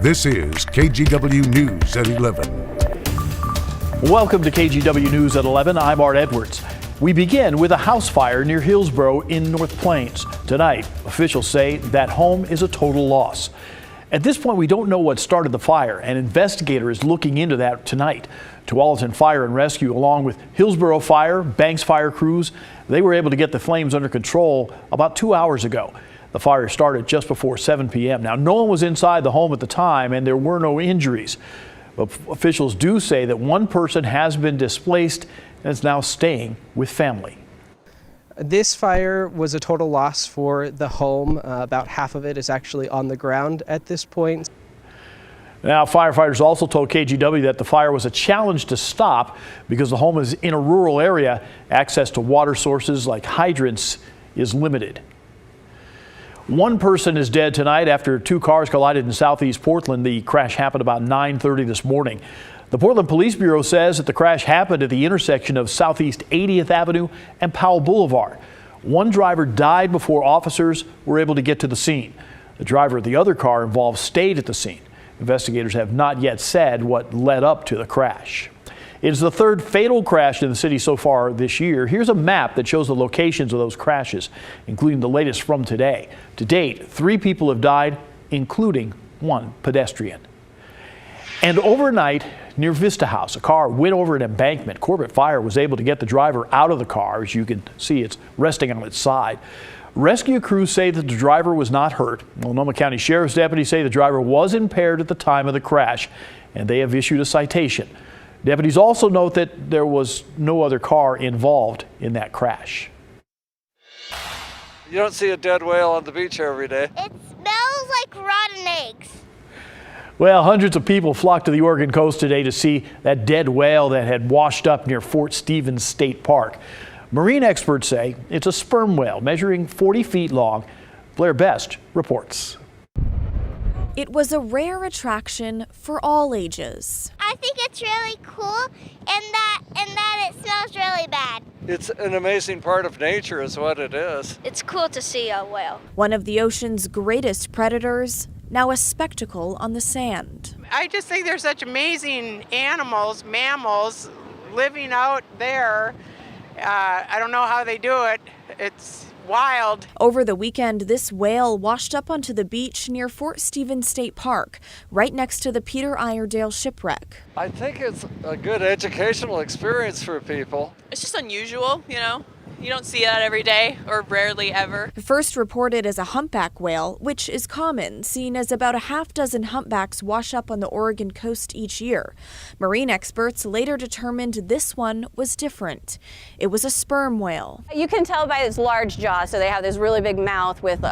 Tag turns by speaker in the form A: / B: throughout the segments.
A: This is KGW News at 11.
B: Welcome to KGW News at 11. I'm Art Edwards. We begin with a house fire near Hillsboro in North Plains. Tonight, officials say that home is a total loss. At this point, we don't know what started the fire. An investigator is looking into that tonight. Tualatin Fire and Rescue, along with Hillsboro Fire, Banks Fire crews, they were able to get the flames under control about 2 hours ago. The fire started just before 7 p.m. Now, no one was inside the home at the time, and there were no injuries. But officials do say that one person has been displaced and is now staying with family.
C: This fire was a total loss for the home. About half of it is actually on the ground at this point.
B: Now, firefighters also told KGW that the fire was a challenge to stop because the home is in a rural area. Access to water sources like hydrants is limited. One person is dead tonight after two cars collided in southeast Portland. The crash happened about 9:30 this morning. The Portland Police Bureau says that the crash happened at the intersection of Southeast 80th Avenue and Powell Boulevard. One driver died before officers were able to get to the scene. The driver of the other car involved stayed at the scene. Investigators have not yet said what led up to the crash. It is the third fatal crash in the city so far this year. Here's a map that shows the locations of those crashes, including the latest from today. To date, 3 people have died, including one pedestrian. And overnight, near Vista House, a car went over an embankment. Corbett Fire was able to get the driver out of the car. As you can see, it's resting on its side. Rescue crews say that the driver was not hurt. Multnomah County Sheriff's deputies say the driver was impaired at the time of the crash, and they have issued a citation. Deputies also note that there was no other car involved in that crash.
D: You don't see a dead whale on the beach every day.
E: It smells like rotten eggs.
B: Well, hundreds of people flocked to the Oregon coast today to see that dead whale that had washed up near Fort Stevens State Park. Marine experts say it's a sperm whale measuring 40 feet long. Blair Best reports.
F: It was a rare attraction for all ages.
E: I think it's really cool and that it smells really bad.
D: It's an amazing part of nature is what it is.
E: It's cool to see a whale.
F: One of the ocean's greatest predators, now a spectacle on the sand.
G: I just think they're such amazing animals, mammals, living out there. I don't know how they do it. It's wild.
F: Over the weekend, this whale washed up onto the beach near Fort Stevens State Park, right next to the Peter Iredale shipwreck.
D: I think it's a good educational experience for people.
H: It's just unusual, you know. You don't see that every day, or rarely ever.
F: First reported as a humpback whale, which is common, seen as about a half dozen humpbacks wash up on the Oregon coast each year. Marine experts later determined this one was different. It was a sperm whale.
I: You can tell by its large jaw, so they have this really big mouth with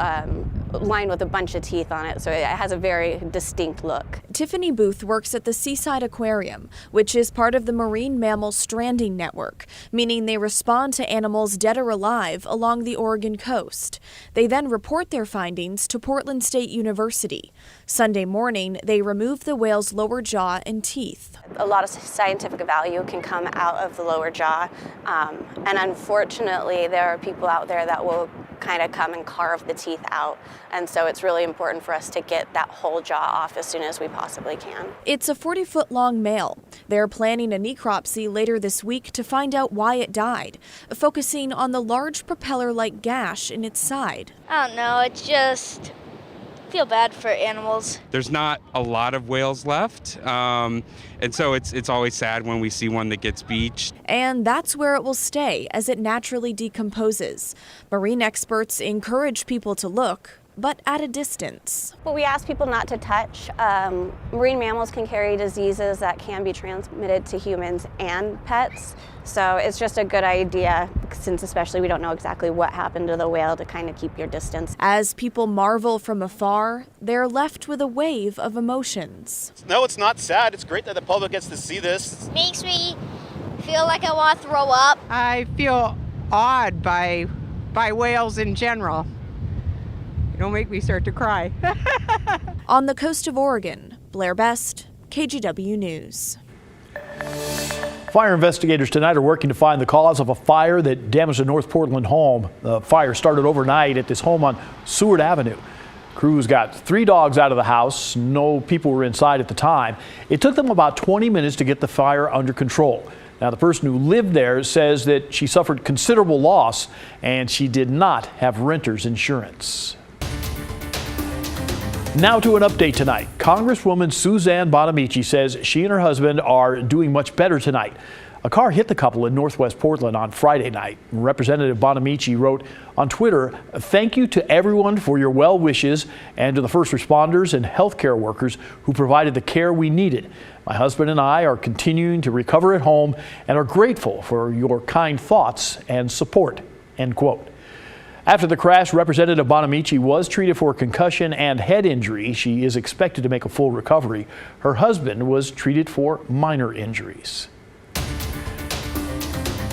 I: lined with a bunch of teeth on it, so it has a very distinct look.
F: Tiffany Booth works at the Seaside Aquarium, which is part of the Marine Mammal Stranding Network, meaning they respond to animals dead or alive along the Oregon coast. They then report their findings to Portland State University. Sunday morning, they remove the whale's lower jaw and teeth.
I: A lot of scientific value can come out of the lower jaw, and unfortunately, there are people out there that will kind of come and carve the teeth out. And so it's really important for us to get that whole jaw off as soon as we possibly can.
F: It's a 40-foot-long male. They're planning a necropsy later this week to find out why it died, focusing on the large propeller-like gash in its side.
E: I don't know, it's just feel bad for animals.
J: There's not a lot of whales left, and so it's always sad when we see one that gets beached.
F: And that's where it will stay as it naturally decomposes. Marine experts encourage people to look, but at a distance.
I: But we ask people not to touch. Marine mammals can carry diseases that can be transmitted to humans and pets. So it's just a good idea, since especially we don't know exactly what happened to the whale, to kind of keep your distance.
F: As people marvel from afar, they're left with a wave of emotions.
K: No, it's not sad. It's great that the public gets to see this.
E: It makes me feel like I want to throw up.
G: I feel awed by whales in general. Don't make me start to cry.
F: On the coast of Oregon, Blair Best, KGW News.
B: Fire investigators tonight are working to find the cause of a fire that damaged a North Portland home. The fire started overnight at this home on Seward Avenue. Crews got 3 dogs out of the house. No people were inside at the time. It took them about 20 minutes to get the fire under control. Now, the person who lived there says that she suffered considerable loss and she did not have renter's insurance. Now to an update tonight. Congresswoman Suzanne Bonamici says she and her husband are doing much better tonight. A car hit the couple in northwest Portland on Friday night. Representative Bonamici wrote on Twitter, "Thank you to everyone for your well wishes and to the first responders and healthcare workers who provided the care we needed. My husband and I are continuing to recover at home and are grateful for your kind thoughts and support." End quote. After the crash, Representative Bonamici was treated for concussion and head injury. She is expected to make a full recovery. Her husband was treated for minor injuries.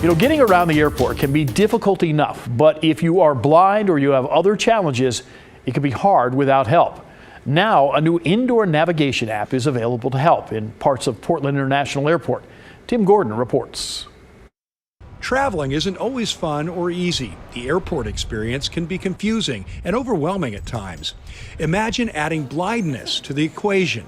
B: You know, getting around the airport can be difficult enough, but if you are blind or you have other challenges, it can be hard without help. Now, a new indoor navigation app is available to help in parts of Portland International Airport. Tim Gordon reports.
L: Traveling isn't always fun or easy. The airport experience can be confusing and overwhelming at times. Imagine adding blindness to the equation.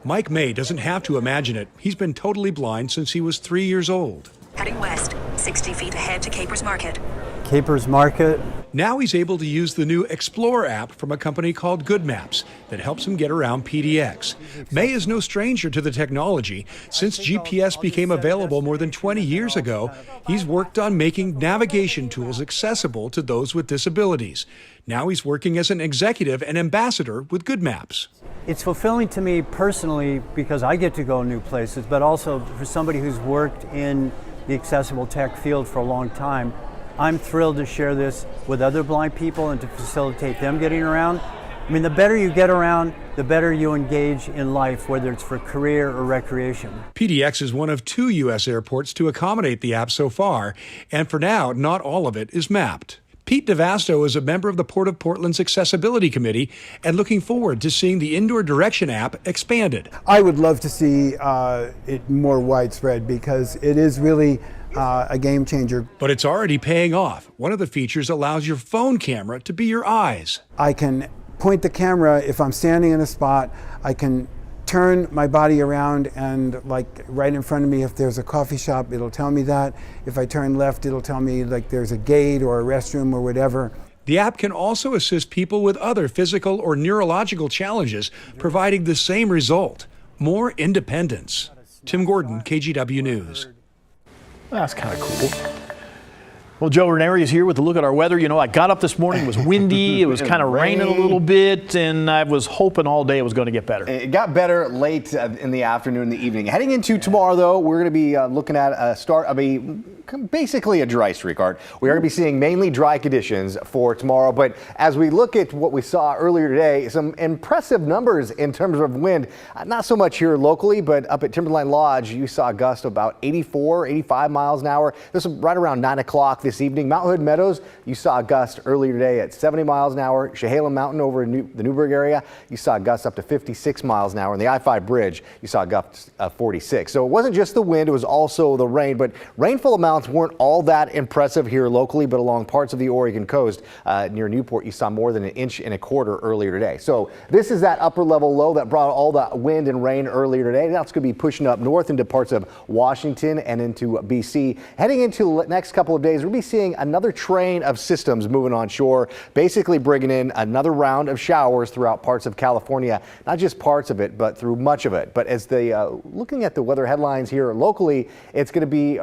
L: Mike May doesn't have to imagine it. He's been totally blind since he was 3 years old.
M: Heading west, 60 feet ahead to Capers Market.
N: Capers Market.
L: Now he's able to use the new Explore app from a company called Good Maps that helps him get around PDX. May is no stranger to the technology. Since GPS became available more than 20 years ago, he's worked on making navigation tools accessible to those with disabilities. Now he's working as an executive and ambassador with Good Maps.
N: It's fulfilling to me personally because I get to go new places, but also for somebody who's worked in the accessible tech field for a long time, I'm thrilled to share this with other blind people and to facilitate them getting around. I mean, the better you get around, the better you engage in life, whether it's for career or recreation.
L: PDX is one of 2 U.S. airports to accommodate the app so far, and for now, not all of it is mapped. Pete DeVasto is a member of the Port of Portland's Accessibility Committee and looking forward to seeing the Indoor Direction app expanded.
O: I would love to see it more widespread because it is really a game changer.
L: But it's already paying off. One of the features allows your phone camera to be your eyes.
O: I can point the camera if I'm standing in a spot. I can turn my body around and like right in front of me, if there's a coffee shop, it'll tell me that. If I turn left, it'll tell me like there's a gate or a restroom or whatever.
L: The app can also assist people with other physical or neurological challenges, providing the same result, more independence. Tim Gordon, KGW News.
B: That's kind of cool. Well, Joe Ranieri is here with a look at our weather. You know, I got up this morning, it was windy, it was kind of raining a little bit, and I was hoping all day it was going to get better.
P: It got better late in the afternoon and the evening. Heading into tomorrow, though, we're going to be looking at a start of basically a dry streak, Art. We are going to be seeing mainly dry conditions for tomorrow, but as we look at what we saw earlier today, some impressive numbers in terms of wind. Not so much here locally, but up at Timberline Lodge, you saw a gust of about 84, 85 miles an hour. This was right around 9 o'clock this evening. Mount Hood Meadows, you saw a gust earlier today at 70 miles an hour. Chehalem Mountain over in the Newburgh area, you saw a gust up to 56 miles an hour. And the I-5 bridge, you saw a gust of 46. So it wasn't just the wind, it was also the rain, but rainfall amounts weren't all that impressive here locally, but along parts of the Oregon coast near Newport, you saw more than 1.25 inches earlier today. So this is that upper level low that brought all the wind and rain earlier today. Now it's going to be pushing up north into parts of Washington and into BC. Heading into the next couple of days, we'll be seeing another train of systems moving on shore, basically bringing in another round of showers throughout parts of California, not just parts of it, but through much of it. But as they looking at the weather headlines here locally, it's going to be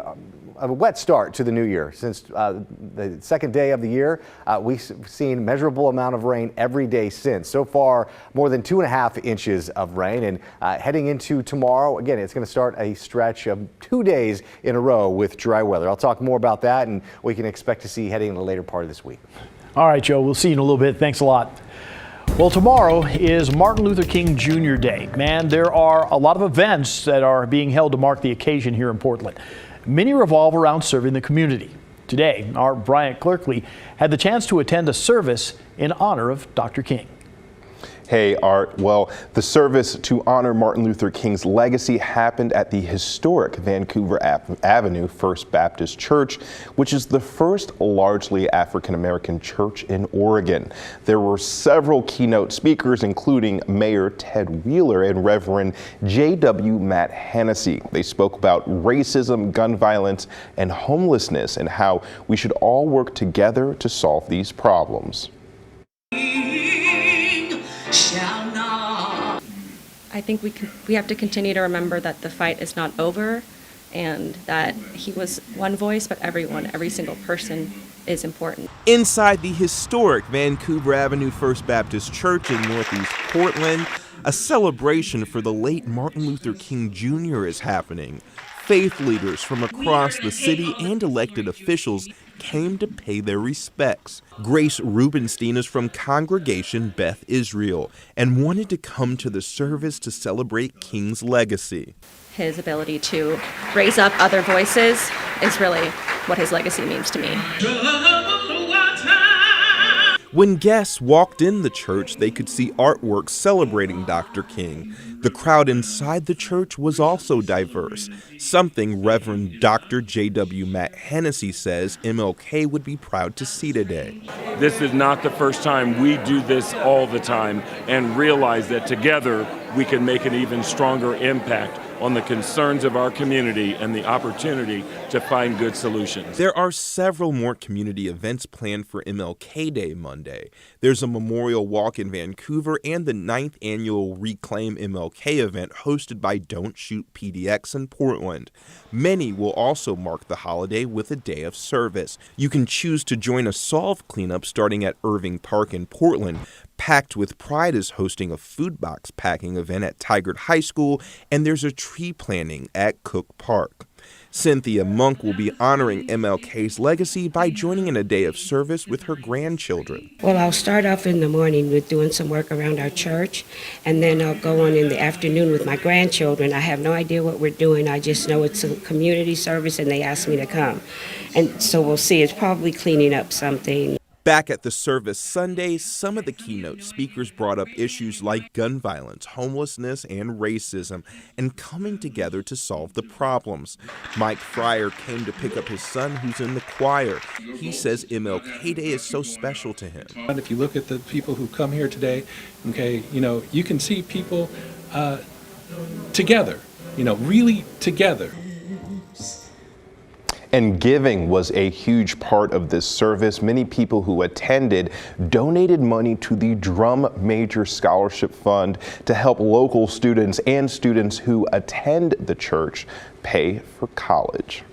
P: a wet start to the new year. Since the second day of the year, we've seen measurable amount of rain every day since. So far, more than 2.5 inches of rain. And heading into tomorrow, again, it's going to start a stretch of 2 days in a row with dry weather. I'll talk more about that and what we can expect to see heading in the later part of this week.
B: All right, Joe, we'll see you in a little bit. Thanks a lot. Well, tomorrow is Martin Luther King Jr. Day. Man, there are a lot of events that are being held to mark the occasion here in Portland. Many revolve around serving the community. Today, our Bryant Clerkley had the chance to attend a service in honor of Dr. King.
Q: Hey, Art. Well, the service to honor Martin Luther King's legacy happened at the historic Vancouver Avenue First Baptist Church, which is the first largely African-American church in Oregon. There were several keynote speakers, including Mayor Ted Wheeler and Reverend KGW Matt Hennessy. They spoke about racism, gun violence, and homelessness, and how we should all work together to solve these problems.
R: I think we have to continue to remember that the fight is not over and that he was one voice, but every single person is important.
S: Inside the historic Vancouver Avenue First Baptist Church in Northeast Portland, a celebration for the late Martin Luther King Jr. is happening. Faith leaders from across the city and elected officials came to pay their respects. Grace Rubenstein is from Congregation Beth Israel and wanted to come to the service to celebrate King's legacy.
R: His ability to raise up other voices is really what his legacy means to me.
S: When guests walked in the church, they could see artwork celebrating Dr. King. The crowd inside the church was also diverse, something Reverend Dr. KGW Matt Hennessy says MLK would be proud to see today.
T: This is not the first time we do this all the time and realize that together we can make an even stronger impact on the concerns of our community and the opportunity to find good solutions.
S: There are several more community events planned for MLK Day Monday. There's a memorial walk in Vancouver and the 9th annual Reclaim MLK event hosted by Don't Shoot PDX in Portland. Many will also mark the holiday with a day of service. You can choose to join a Solve cleanup starting at Irving Park in Portland. Packed with Pride is hosting a food box packing event at Tigard High School, and there's a tree planting at Cook Park. Cynthia Monk will be honoring MLK's legacy by joining in a day of service with her grandchildren.
U: Well, I'll start off in the morning with doing some work around our church, and then I'll go on in the afternoon with my grandchildren. I have no idea what we're doing. I just know it's a community service, and they asked me to come. And so we'll see. It's probably cleaning up something.
S: Back at the service Sunday, some of the keynote speakers brought up issues like gun violence, homelessness, and racism, and coming together to solve the problems. Mike Fryer came to pick up his son, who's in the choir. He says MLK Day is so special to him.
V: And if you look at the people who come here today, okay, you can see people together, really together.
Q: And giving was a huge part of this service. Many people who attended donated money to the Drum Major Scholarship Fund to help local students and students who attend the church pay for college.